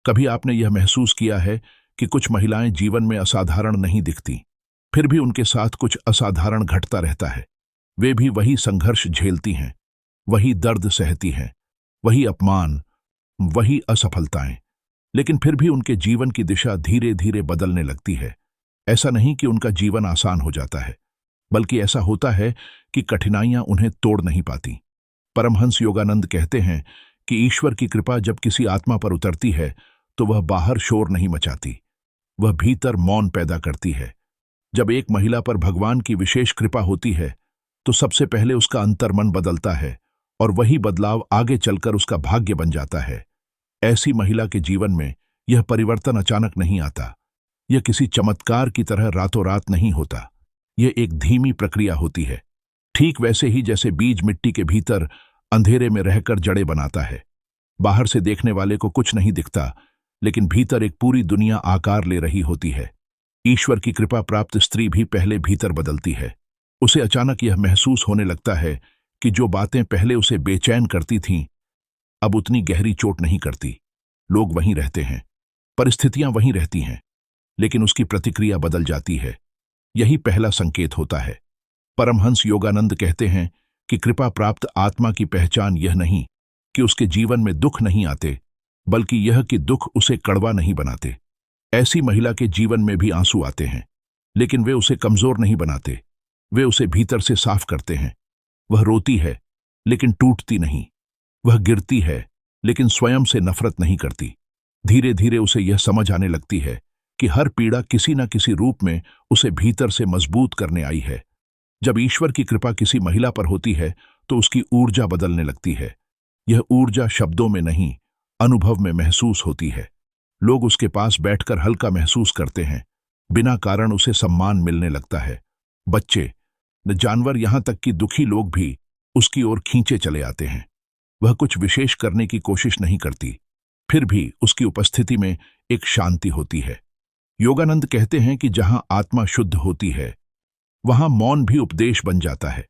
कभी आपने यह महसूस किया है कि कुछ महिलाएं जीवन में असाधारण नहीं दिखती, फिर भी उनके साथ कुछ असाधारण घटता रहता है। वे भी वही संघर्ष झेलती हैं, वही दर्द सहती हैं, वही अपमान, वही असफलताएं, लेकिन फिर भी उनके जीवन की दिशा धीरे धीरे बदलने लगती है। ऐसा नहीं कि उनका जीवन आसान हो जाता है, बल्कि ऐसा होता है कि कठिनाइयां उन्हें तोड़ नहीं पाती। परमहंस योगानंद कहते हैं कि ईश्वर की कृपा जब किसी आत्मा पर उतरती है तो वह बाहर शोर नहीं मचाती, वह भीतर मौन पैदा करती है। जब एक महिला पर भगवान की विशेष कृपा होती है तो सबसे पहले उसका अंतर्मन बदलता है और वही बदलाव आगे चलकर उसका भाग्य बन जाता है। ऐसी महिला के जीवन में यह परिवर्तन अचानक नहीं आता, यह किसी चमत्कार की तरह रातों रात नहीं होता। यह एक धीमी प्रक्रिया होती है, ठीक वैसे ही जैसे बीज मिट्टी के भीतर अंधेरे में रहकर जड़ें बनाता है। बाहर से देखने वाले को कुछ नहीं दिखता, लेकिन भीतर एक पूरी दुनिया आकार ले रही होती है। ईश्वर की कृपा प्राप्त स्त्री भी पहले भीतर बदलती है। उसे अचानक यह महसूस होने लगता है कि जो बातें पहले उसे बेचैन करती थीं, अब उतनी गहरी चोट नहीं करती। लोग वहीं रहते हैं, परिस्थितियां वहीं रहती हैं, लेकिन उसकी प्रतिक्रिया बदल जाती है। यही पहला संकेत होता है। परमहंस योगानंद कहते हैं कि कृपा प्राप्त आत्मा की पहचान यह नहीं कि उसके जीवन में दुख नहीं आते, बल्कि यह कि दुख उसे कड़वा नहीं बनाते। ऐसी महिला के जीवन में भी आंसू आते हैं, लेकिन वे उसे कमजोर नहीं बनाते, वे उसे भीतर से साफ करते हैं। वह रोती है, लेकिन टूटती नहीं। वह गिरती है, लेकिन स्वयं से नफरत नहीं करती। धीरे धीरे उसे यह समझ आने लगती है कि हर पीड़ा किसी न किसी रूप में उसे भीतर से मजबूत करने आई है। जब ईश्वर की कृपा किसी महिला पर होती है तो उसकी ऊर्जा बदलने लगती है। यह ऊर्जा शब्दों में नहीं, अनुभव में महसूस होती है। लोग उसके पास बैठकर हल्का महसूस करते हैं, बिना कारण उसे सम्मान मिलने लगता है। बच्चे, न जानवर, यहां तक कि दुखी लोग भी उसकी ओर खींचे चले आते हैं। वह कुछ विशेष करने की कोशिश नहीं करती, फिर भी उसकी उपस्थिति में एक शांति होती है। योगानंद कहते हैं कि जहां आत्मा शुद्ध होती है, वहां मौन भी उपदेश बन जाता है।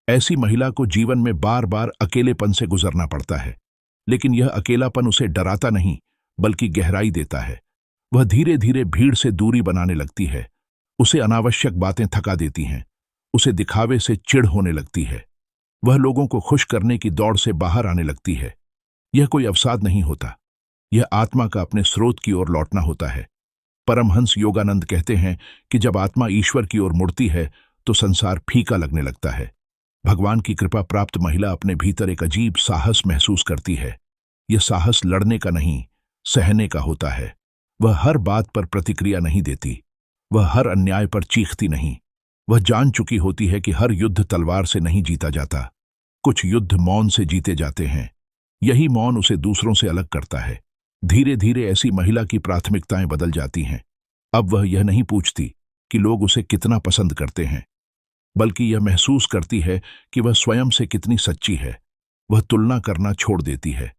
ऐसी महिला को जीवन में बार बार अकेलेपन से गुजरना पड़ता है, लेकिन यह अकेलापन उसे डराता नहीं, बल्कि गहराई देता है। वह धीरे धीरे भीड़ से दूरी बनाने लगती है। उसे अनावश्यक बातें थका देती हैं, उसे दिखावे से चिढ़ होने लगती है। वह लोगों को खुश करने की दौड़ से बाहर आने लगती है। यह कोई अवसाद नहीं होता, यह आत्मा का अपने स्रोत की ओर लौटना होता है। परमहंस योगानंद कहते हैं कि जब आत्मा ईश्वर की ओर मुड़ती है तो संसार फीका लगने लगता है। भगवान की कृपा प्राप्त महिला अपने भीतर एक अजीब साहस महसूस करती है। यह साहस लड़ने का नहीं, सहने का होता है। वह हर बात पर प्रतिक्रिया नहीं देती, वह हर अन्याय पर चीखती नहीं। वह जान चुकी होती है कि हर युद्ध तलवार से नहीं जीता जाता, कुछ युद्ध मौन से जीते जाते हैं। यही मौन उसे दूसरों से अलग करता है। धीरे धीरे ऐसी महिला की प्राथमिकताएं बदल जाती हैं। अब वह यह नहीं पूछती कि लोग उसे कितना पसंद करते हैं, बल्कि यह महसूस करती है कि वह स्वयं से कितनी सच्ची है। वह तुलना करना छोड़ देती है।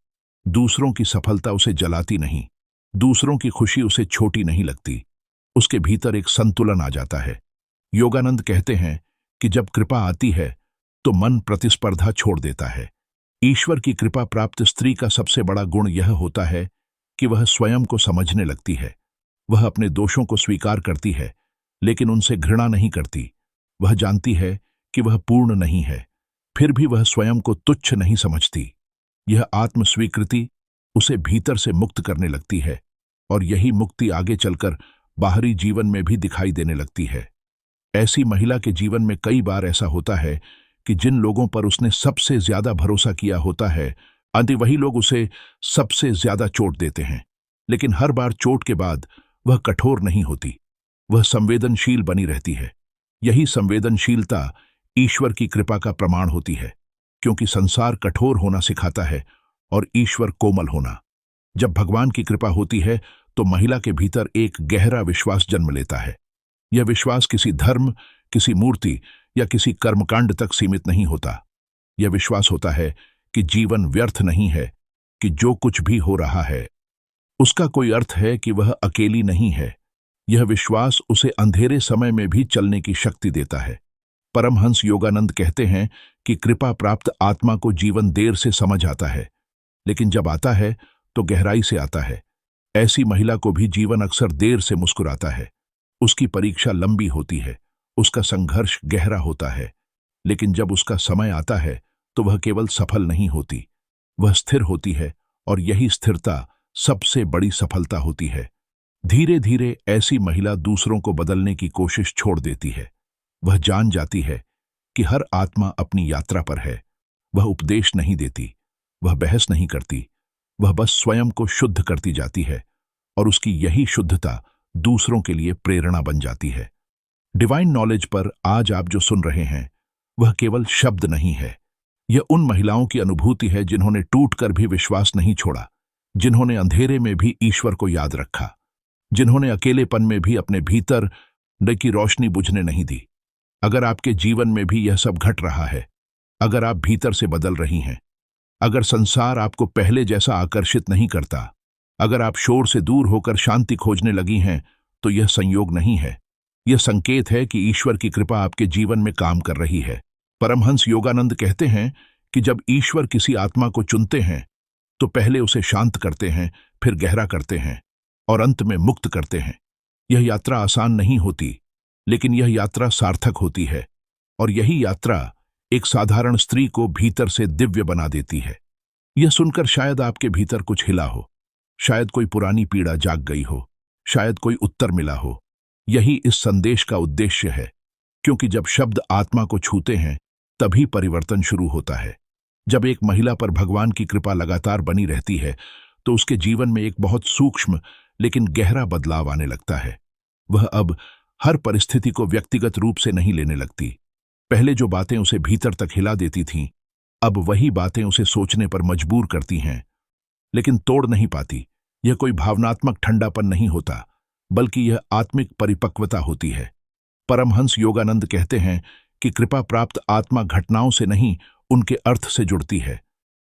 दूसरों की सफलता उसे जलाती नहीं, दूसरों की खुशी उसे छोटी नहीं लगती। उसके भीतर एक संतुलन आ जाता है। योगानंद कहते हैं कि जब कृपा आती है तो मन प्रतिस्पर्धा छोड़ देता है। ईश्वर की कृपा प्राप्त स्त्री का सबसे बड़ा गुण यह होता है कि वह स्वयं को समझने लगती है। वह अपने दोषों को स्वीकार करती है, लेकिन उनसे घृणा नहीं करती। वह जानती है कि वह पूर्ण नहीं है, फिर भी वह स्वयं को तुच्छ नहीं समझती। यह आत्मस्वीकृति उसे भीतर से मुक्त करने लगती है, और यही मुक्ति आगे चलकर बाहरी जीवन में भी दिखाई देने लगती है। ऐसी महिला के जीवन में कई बार ऐसा होता है कि जिन लोगों पर उसने सबसे ज्यादा भरोसा किया होता है, अंत वही लोग उसे सबसे ज्यादा चोट देते हैं। लेकिन हर बार चोट के बाद वह कठोर नहीं होती, वह संवेदनशील बनी रहती है। यही संवेदनशीलता ईश्वर की कृपा का प्रमाण होती है, क्योंकि संसार कठोर होना सिखाता है और ईश्वर कोमल होना। जब भगवान की कृपा होती है तो महिला के भीतर एक गहरा विश्वास जन्म लेता है। यह विश्वास किसी धर्म, किसी मूर्ति या किसी कर्मकांड तक सीमित नहीं होता। यह विश्वास होता है कि जीवन व्यर्थ नहीं है, कि जो कुछ भी हो रहा है उसका कोई अर्थ है, कि वह अकेली नहीं है। यह विश्वास उसे अंधेरे समय में भी चलने की शक्ति देता है। परमहंस योगानंद कहते हैं कि कृपा प्राप्त आत्मा को जीवन देर से समझ आता है, लेकिन जब आता है तो गहराई से आता है। ऐसी महिला को भी जीवन अक्सर देर से मुस्कुराता है। उसकी परीक्षा लंबी होती है, उसका संघर्ष गहरा होता है, लेकिन जब उसका समय आता है तो वह केवल सफल नहीं होती, वह स्थिर होती है, और यही स्थिरता सबसे बड़ी सफलता होती है। धीरे धीरे ऐसी महिला दूसरों को बदलने की कोशिश छोड़ देती है। वह जान जाती है कि हर आत्मा अपनी यात्रा पर है। वह उपदेश नहीं देती, वह बहस नहीं करती, वह बस स्वयं को शुद्ध करती जाती है, और उसकी यही शुद्धता दूसरों के लिए प्रेरणा बन जाती है। डिवाइन नॉलेज पर आज आप जो सुन रहे हैं वह केवल शब्द नहीं है। यह उन महिलाओं की अनुभूति है जिन्होंने टूटकर भी विश्वास नहीं छोड़ा, जिन्होंने अंधेरे में भी ईश्वर को याद रखा, जिन्होंने अकेलेपन में भी अपने भीतर की रोशनी बुझने नहीं दी। अगर आपके जीवन में भी यह सब घट रहा है, अगर आप भीतर से बदल रही हैं, अगर संसार आपको पहले जैसा आकर्षित नहीं करता, अगर आप शोर से दूर होकर शांति खोजने लगी हैं, तो यह संयोग नहीं है, यह संकेत है कि ईश्वर की कृपा आपके जीवन में काम कर रही है। परमहंस योगानंद कहते हैं कि जब ईश्वर किसी आत्मा को चुनते हैं तो पहले उसे शांत करते हैं, फिर गहरा करते हैं, और अंत में मुक्त करते हैं। यह यात्रा आसान नहीं होती, लेकिन यह यात्रा सार्थक होती है, और यही यात्रा एक साधारण स्त्री को भीतर से दिव्य बना देती है। यह सुनकर शायद आपके भीतर कुछ हिला हो, शायद कोई पुरानी पीड़ा जाग गई हो, शायद कोई उत्तर मिला हो। यही इस संदेश का उद्देश्य है, क्योंकि जब शब्द आत्मा को छूते हैं तभी परिवर्तन शुरू होता है। जब एक महिला पर भगवान की कृपा लगातार बनी रहती है तो उसके जीवन में एक बहुत सूक्ष्म लेकिन गहरा बदलाव आने लगता है। वह अब हर परिस्थिति को व्यक्तिगत रूप से नहीं लेने लगती। पहले जो बातें उसे भीतर तक हिला देती थीं, अब वही बातें उसे सोचने पर मजबूर करती हैं, लेकिन तोड़ नहीं पाती। यह कोई भावनात्मक ठंडापन नहीं होता, बल्कि यह आत्मिक परिपक्वता होती है। परमहंस योगानंद कहते हैं कि कृपा प्राप्त आत्मा घटनाओं से नहीं, उनके अर्थ से जुड़ती है।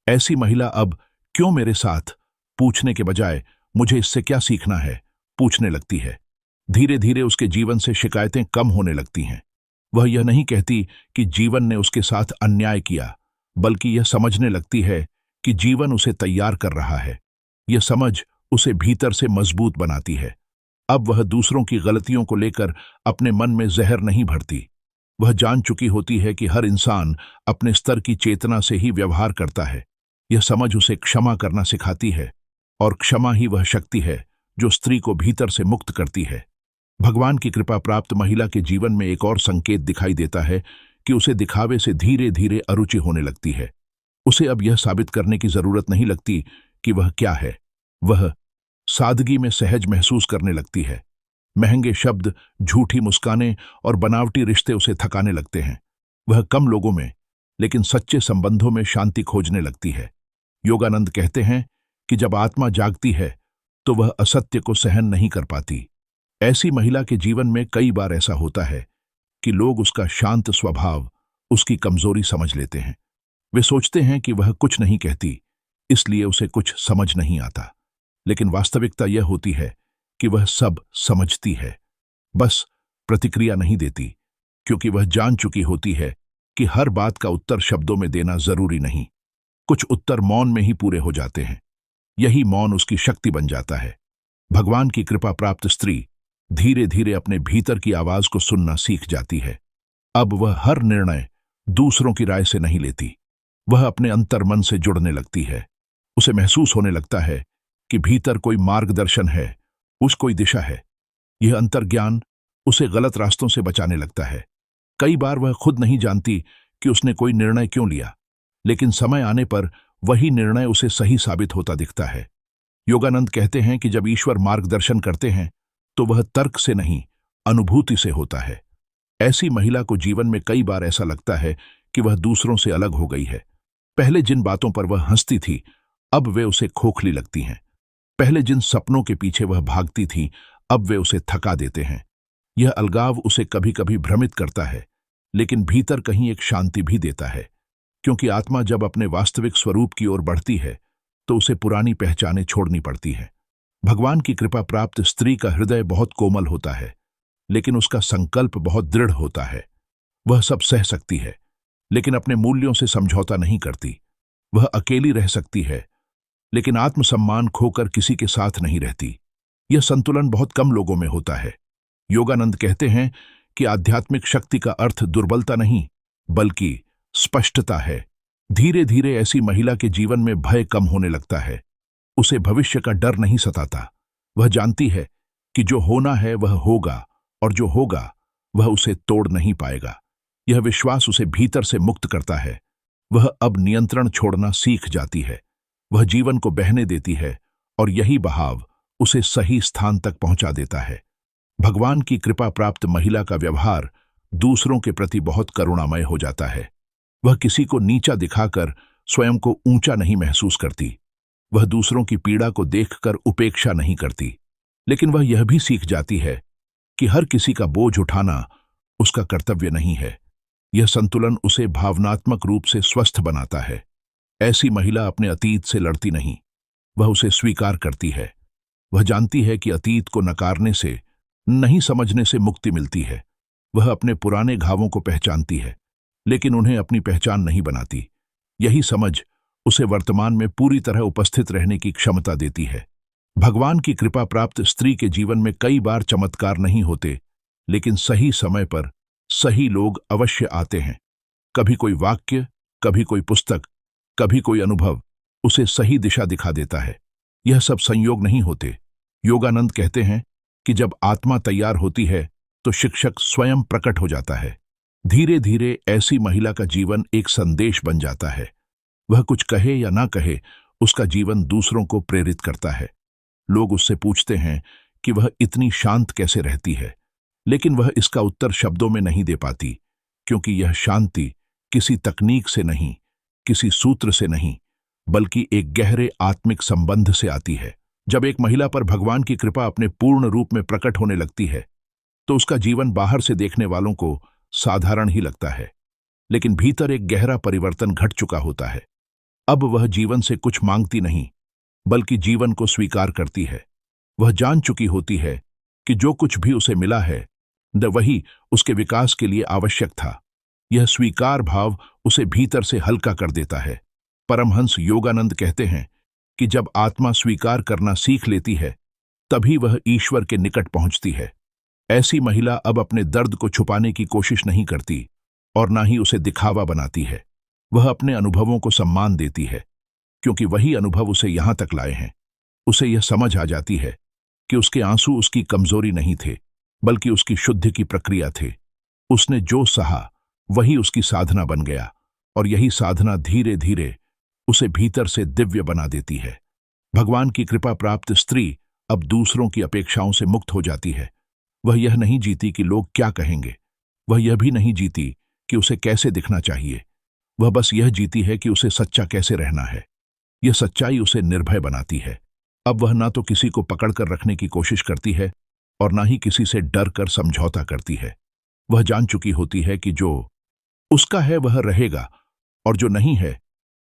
ऐसी महिला अब क्यों मेरे साथ पूछने के बजाय मुझे इससे क्या सीखना है पूछने लगती है। धीरे धीरे उसके जीवन से शिकायतें कम होने लगती हैं। वह यह नहीं कहती कि जीवन ने उसके साथ अन्याय किया, बल्कि यह समझने लगती है कि जीवन उसे तैयार कर रहा है। यह समझ उसे भीतर से मजबूत बनाती है। अब वह दूसरों की गलतियों को लेकर अपने मन में जहर नहीं भरती। वह जान चुकी होती है कि हर इंसान अपने स्तर की चेतना से ही व्यवहार करता है। यह समझ उसे क्षमा करना सिखाती है, और क्षमा ही वह शक्ति है जो स्त्री को भीतर से मुक्त करती है। भगवान की कृपा प्राप्त महिला के जीवन में एक और संकेत दिखाई देता है कि उसे दिखावे से धीरे धीरे अरुचि होने लगती है। उसे अब यह साबित करने की जरूरत नहीं लगती कि वह क्या है। वह सादगी में सहज महसूस करने लगती है। महंगे शब्द, झूठी मुस्कानें और बनावटी रिश्ते उसे थकाने लगते हैं। वह कम लोगों में, लेकिन सच्चे संबंधों में शांति खोजने लगती है। योगानंद कहते हैं कि जब आत्मा जागती है तो वह असत्य को सहन नहीं कर पाती। ऐसी महिला के जीवन में कई बार ऐसा होता है कि लोग उसका शांत स्वभाव, उसकी कमजोरी समझ लेते हैं। वे सोचते हैं कि वह कुछ नहीं कहती, इसलिए उसे कुछ समझ नहीं आता। लेकिन वास्तविकता यह होती है कि वह सब समझती है, बस प्रतिक्रिया नहीं देती, क्योंकि वह जान चुकी होती है कि हर बात का उत्तर शब्दों में देना जरूरी नहीं। कुछ उत्तर मौन में ही पूरे हो जाते हैं। यही मौन उसकी शक्ति बन जाता है। भगवान की कृपा प्राप्त स्त्री धीरे धीरे अपने भीतर की आवाज को सुनना सीख जाती है। अब वह हर निर्णय दूसरों की राय से नहीं लेती। वह अपने अंतर्मन से जुड़ने लगती है। उसे महसूस होने लगता है कि भीतर कोई मार्गदर्शन है, उस कोई दिशा है। यह अंतर्ज्ञान उसे गलत रास्तों से बचाने लगता है। कई बार वह खुद नहीं जानती कि उसने कोई निर्णय क्यों लिया, लेकिन समय आने पर वही निर्णय उसे सही साबित होता दिखता है। योगानंद कहते हैं कि जब ईश्वर मार्गदर्शन करते हैं तो वह तर्क से नहीं, अनुभूति से होता है। ऐसी महिला को जीवन में कई बार ऐसा लगता है कि वह दूसरों से अलग हो गई है। पहले जिन बातों पर वह हंसती थी, अब वे उसे खोखली लगती हैं। पहले जिन सपनों के पीछे वह भागती थी, अब वे उसे थका देते हैं। यह अलगाव उसे कभी कभी भ्रमित करता है, लेकिन भीतर कहीं एक शांति भी देता है, क्योंकि आत्मा जब अपने वास्तविक स्वरूप की ओर बढ़ती है तो उसे पुरानी पहचानें छोड़नी पड़ती हैं। भगवान की कृपा प्राप्त स्त्री का हृदय बहुत कोमल होता है, लेकिन उसका संकल्प बहुत दृढ़ होता है। वह सब सह सकती है, लेकिन अपने मूल्यों से समझौता नहीं करती। वह अकेली रह सकती है, लेकिन आत्मसम्मान खोकर किसी के साथ नहीं रहती। यह संतुलन बहुत कम लोगों में होता है। योगानंद कहते हैं कि आध्यात्मिक शक्ति का अर्थ दुर्बलता नहीं, बल्कि स्पष्टता है। धीरे धीरे ऐसी महिला के जीवन में भय कम होने लगता है। उसे भविष्य का डर नहीं सताता। वह जानती है कि जो होना है वह होगा, और जो होगा वह उसे तोड़ नहीं पाएगा। यह विश्वास उसे भीतर से मुक्त करता है। वह अब नियंत्रण छोड़ना सीख जाती है। वह जीवन को बहने देती है, और यही बहाव उसे सही स्थान तक पहुंचा देता है। भगवान की कृपा प्राप्त महिला का व्यवहार दूसरों के प्रति बहुत करुणामय हो जाता है। वह किसी को नीचा दिखाकर स्वयं को ऊंचा नहीं महसूस करती। वह दूसरों की पीड़ा को देखकर उपेक्षा नहीं करती, लेकिन वह यह भी सीख जाती है कि हर किसी का बोझ उठाना उसका कर्तव्य नहीं है। यह संतुलन उसे भावनात्मक रूप से स्वस्थ बनाता है। ऐसी महिला अपने अतीत से लड़ती नहीं, वह उसे स्वीकार करती है। वह जानती है कि अतीत को नकारने से, नहीं समझने से मुक्ति मिलती है। वह अपने पुराने घावों को पहचानती है, लेकिन उन्हें अपनी पहचान नहीं बनाती। यही समझ उसे वर्तमान में पूरी तरह उपस्थित रहने की क्षमता देती है। भगवान की कृपा प्राप्त स्त्री के जीवन में कई बार चमत्कार नहीं होते, लेकिन सही समय पर सही लोग अवश्य आते हैं। कभी कोई वाक्य, कभी कोई पुस्तक, कभी कोई अनुभव उसे सही दिशा दिखा देता है। यह सब संयोग नहीं होते। योगानंद कहते हैं कि जब आत्मा तैयार होती है तो शिक्षक स्वयं प्रकट हो जाता है। धीरे धीरे ऐसी महिला का जीवन एक संदेश बन जाता है। वह कुछ कहे या ना कहे, उसका जीवन दूसरों को प्रेरित करता है। लोग उससे पूछते हैं कि वह इतनी शांत कैसे रहती है, लेकिन वह इसका उत्तर शब्दों में नहीं दे पाती, क्योंकि यह शांति किसी तकनीक से नहीं, किसी सूत्र से नहीं, बल्कि एक गहरे आत्मिक संबंध से आती है। जब एक महिला पर भगवान की कृपा अपने पूर्ण रूप में प्रकट होने लगती है, तो उसका जीवन बाहर से देखने वालों को साधारण ही लगता है, लेकिन भीतर एक गहरा परिवर्तन घट चुका होता है। अब वह जीवन से कुछ मांगती नहीं, बल्कि जीवन को स्वीकार करती है। वह जान चुकी होती है कि जो कुछ भी उसे मिला है वही उसके विकास के लिए आवश्यक था। यह स्वीकार भाव उसे भीतर से हल्का कर देता है। परमहंस योगानंद कहते हैं कि जब आत्मा स्वीकार करना सीख लेती है, तभी वह ईश्वर के निकट पहुंचती है। ऐसी महिला अब अपने दर्द को छुपाने की कोशिश नहीं करती, और ना ही उसे दिखावा बनाती है। वह अपने अनुभवों को सम्मान देती है, क्योंकि वही अनुभव उसे यहां तक लाए हैं। उसे यह समझ आ जाती है कि उसके आंसू उसकी कमजोरी नहीं थे, बल्कि उसकी शुद्धि की प्रक्रिया थे। उसने जो सहा वही उसकी साधना बन गया, और यही साधना धीरे धीरे उसे भीतर से दिव्य बना देती है। भगवान की कृपा प्राप्त स्त्री अब दूसरों की अपेक्षाओं से मुक्त हो जाती है। वह यह नहीं जीती कि लोग क्या कहेंगे। वह यह भी नहीं जीती कि उसे कैसे दिखना चाहिए। वह बस यह जीती है कि उसे सच्चा कैसे रहना है। यह सच्चाई उसे निर्भय बनाती है। अब वह ना तो किसी को पकड़कर रखने की कोशिश करती है, और ना ही किसी से डर कर समझौता करती है। वह जान चुकी होती है कि जो उसका है वह रहेगा, और जो नहीं है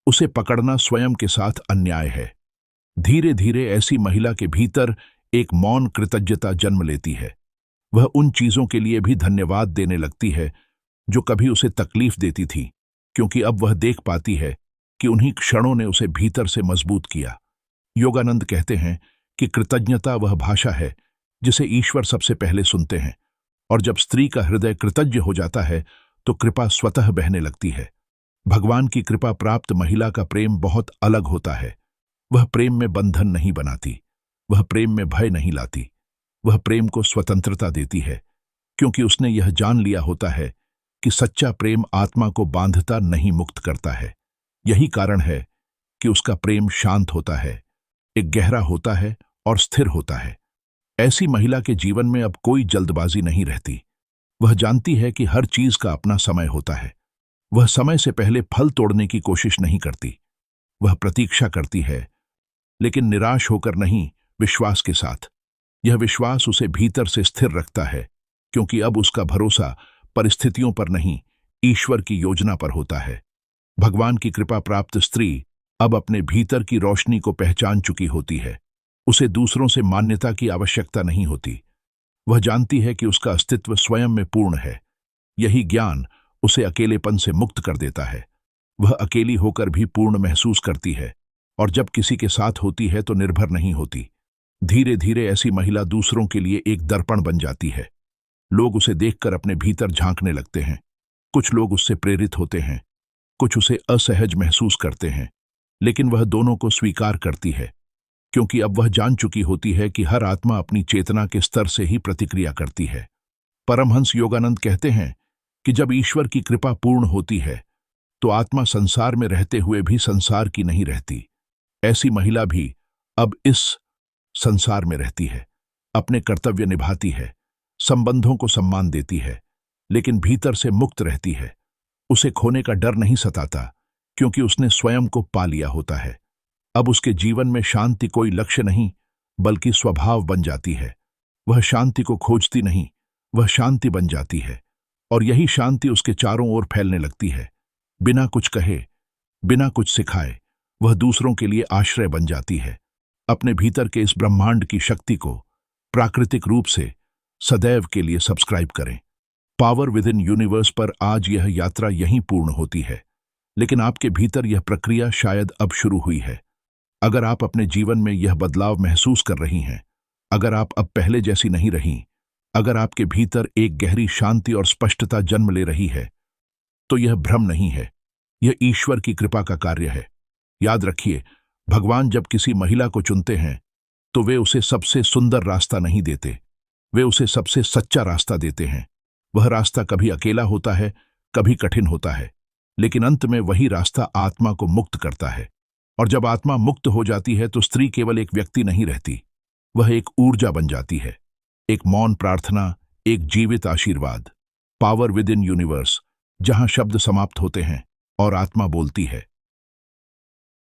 उसे पकड़ना स्वयं के साथ अन्याय है। धीरे धीरे ऐसी महिला के भीतर एक मौन कृतज्ञता जन्म लेती है। वह उन चीजों के लिए भी धन्यवाद देने लगती है जो कभी उसे तकलीफ देती थी, क्योंकि अब वह देख पाती है कि उन्हीं क्षणों ने उसे भीतर से मजबूत किया। योगानंद कहते हैं कि कृतज्ञता वह भाषा है जिसे ईश्वर सबसे पहले सुनते हैं, और जब स्त्री का हृदय कृतज्ञ हो जाता है तो कृपा स्वतः बहने लगती है। भगवान की कृपा प्राप्त महिला का प्रेम बहुत अलग होता है। वह प्रेम में बंधन नहीं बनाती, वह प्रेम में भय नहीं लाती। वह प्रेम को स्वतंत्रता देती है, क्योंकि उसने यह जान लिया होता है कि सच्चा प्रेम आत्मा को बांधता नहीं, मुक्त करता है। यही कारण है कि उसका प्रेम शांत होता है, एक गहरा होता है और स्थिर होता है। ऐसी महिला के जीवन में अब कोई जल्दबाजी नहीं रहती। वह जानती है कि हर चीज का अपना समय होता है। वह समय से पहले फल तोड़ने की कोशिश नहीं करती। वह प्रतीक्षा करती है, लेकिन निराश होकर नहीं, विश्वास के साथ। यह विश्वास उसे भीतर से स्थिर रखता है, क्योंकि अब उसका भरोसा परिस्थितियों पर नहीं, ईश्वर की योजना पर होता है। भगवान की कृपा प्राप्त स्त्री अब अपने भीतर की रोशनी को पहचान चुकी होती है। उसे दूसरों से मान्यता की आवश्यकता नहीं होती। वह जानती है कि उसका अस्तित्व स्वयं में पूर्ण है। यही ज्ञान उसे अकेलेपन से मुक्त कर देता है। वह अकेली होकर भी पूर्ण महसूस करती है, और जब किसी के साथ होती है तो निर्भर नहीं होती। धीरे धीरे ऐसी महिला दूसरों के लिए एक दर्पण बन जाती है। लोग उसे देखकर अपने भीतर झांकने लगते हैं। कुछ लोग उससे प्रेरित होते हैं, कुछ उसे असहज महसूस करते हैं, लेकिन वह दोनों को स्वीकार करती है, क्योंकि अब वह जान चुकी होती है कि हर आत्मा अपनी चेतना के स्तर से ही प्रतिक्रिया करती है। परमहंस योगानंद कहते हैं कि जब ईश्वर की कृपा पूर्ण होती है तो आत्मा संसार में रहते हुए भी संसार की नहीं रहती। ऐसी महिला भी अब इस संसार में रहती है, अपने कर्तव्य निभाती है, संबंधों को सम्मान देती है, लेकिन भीतर से मुक्त रहती है। उसे खोने का डर नहीं सताता, क्योंकि उसने स्वयं को पा लिया होता है। अब उसके जीवन में शांति कोई लक्ष्य नहीं, बल्कि स्वभाव बन जाती है। वह शांति को खोजती नहीं, वह शांति बन जाती है, और यही शांति उसके चारों ओर फैलने लगती है। बिना कुछ कहे, बिना कुछ सिखाए, वह दूसरों के लिए आश्रय बन जाती है। अपने भीतर के इस ब्रह्मांड की शक्ति को प्राकृतिक रूप से सदैव के लिए सब्सक्राइब करें। पावर विद इन यूनिवर्स पर आज यह यात्रा यहीं पूर्ण होती है, लेकिन आपके भीतर यह प्रक्रिया शायद अब शुरू हुई है। अगर आप अपने जीवन में यह बदलाव महसूस कर रही हैं, अगर आप अब पहले जैसी नहीं रहीं, अगर आपके भीतर एक गहरी शांति और स्पष्टता जन्म ले रही है, तो यह भ्रम नहीं है, यह ईश्वर की कृपा का कार्य है। याद रखिए, भगवान जब किसी महिला को चुनते हैं तो वे उसे सबसे सुंदर रास्ता नहीं देते, वे उसे सबसे सच्चा रास्ता देते हैं। वह रास्ता कभी अकेला होता है, कभी कठिन होता है, लेकिन अंत में वही रास्ता आत्मा को मुक्त करता है। और जब आत्मा मुक्त हो जाती है तो स्त्री केवल एक व्यक्ति नहीं रहती, वह एक ऊर्जा बन जाती है, एक मौन प्रार्थना, एक जीवित आशीर्वाद। पावर विद इन यूनिवर्स, जहां शब्द समाप्त होते हैं और आत्मा बोलती है।